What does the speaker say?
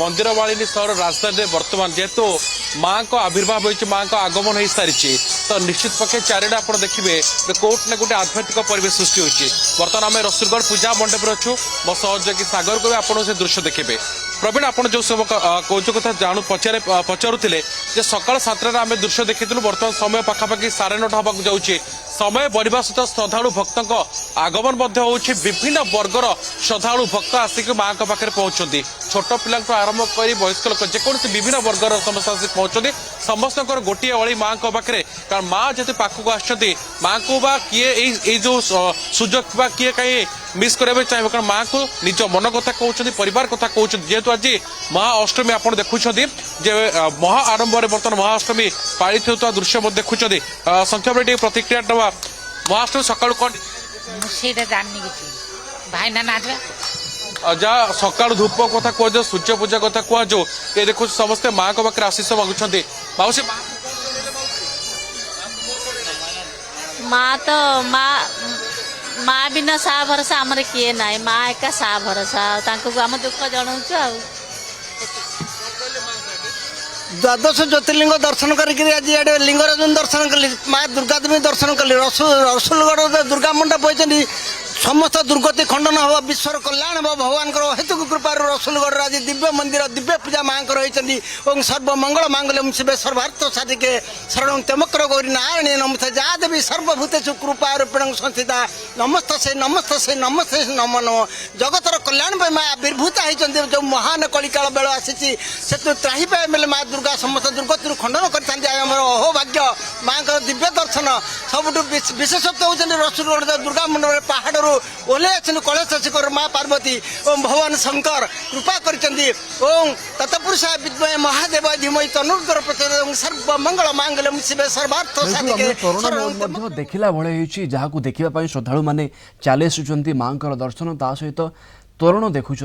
मंदिर मालिनी सहर राजधानी वर्तमान जेहेतु माँ को आविर्भाव हो माँ को आगमन हो सारी तो निश्चित पक्षे चारिटा आप देखिए कोर्ट ने गोटे आध्यात्मिक परिवेश सृष्टि होती बर्तमान आम रसुलगढ़ पूजा मंडप अच्छु मो सहयोगी सागर को आप से दृश्य देखिए प्रवीण आप जो सब कौच कथा जानू पचारुले सकाल 7टार आम दृश्य देखी बर्तमान समय पाखापाखि 9:30 हवा जाऊँगी समय बढ़ा सहित श्रद्धालु भक्तों आगमन विभिन्न वर्गर श्रद्धालु भक्त आसिक माँ पाखे पहुंचती छोट पिला आरंभ कर वयस्क लोक जेकोसी विभिन्न वर्गर समस्त आसिक पहुंचती समस्त गोटे अली माँ पाखे कारण माँ जब पाखक आसती माँ को किए जो सुजोग किए कहीं मिस करने चाहिए कारण माँ को निज मन कथा कहते परिवार कथा कहते जेहेतु आज महाअष्टमी आप देखुं महा आरंभ बर्तमान महाअष्टमी पालित होता दृश्य देखुं संक्षेप में प्रतिक्रिया दवा महाअष्टमी सकाल कौन जहाँ सका धूप कथा कह सूर्य पूजा कथा कह ये देखो समस्ते माँ को पाखे आशीष मागुंट माउसी माँ तो माँ बिना सा भरोसा आमर किए ना माँ एका सा भरोसा आम दुख जनाऊँ द्वादश ज्योतिर्लिंग दर्शन करी आज ये लिंगराज दर्शन कली माँ दुर्गा देवी दर्शन कली रसुलगढ़ दुर्गा मंडप होती समस्त दुर्गति खंडन हवा विश्वर कल्याण हम भगवान हेतु कृपा रसुलगढ़ आज दिव्य मंदिर दिव्य पूजा माँ रही सर्वमंगल मांगल्यम शिवे सर्वार्थ साधिके शरण त्र्यंबक गौरी नारायणी नमस्ते जा देवी सर्वभूतेषु कृपा रूपेण संस्थिता नमस्ते से नमस्ते से नमस्ते नम नम जगतर कल्याण माँ आविर्भूत होती जो महान कलिकाल बेल आसी से त्राही पाए माँ दुर्गा समस्त दुर्गति खंडन करते अहोभाग्य माँ दिव्य दर्शन सबुठ विशेषत्व होती रसुलगढ़ दुर्गा मंडप पहाड़ ओले कलेशेखर माँ पार्वती ओम भगवान शंकर कृपा करों तत्पुरुष विद्मय महादेव धीमहि तनुर्धर प्रचोदयात् सर्वमंगल मांगल्यम शिवे सर्वार्थ साधिके देखला भले जहाँ देखा श्रद्धालु मैंने चली आसुँच माँ दर्शन ता सहित तोरण देखुं।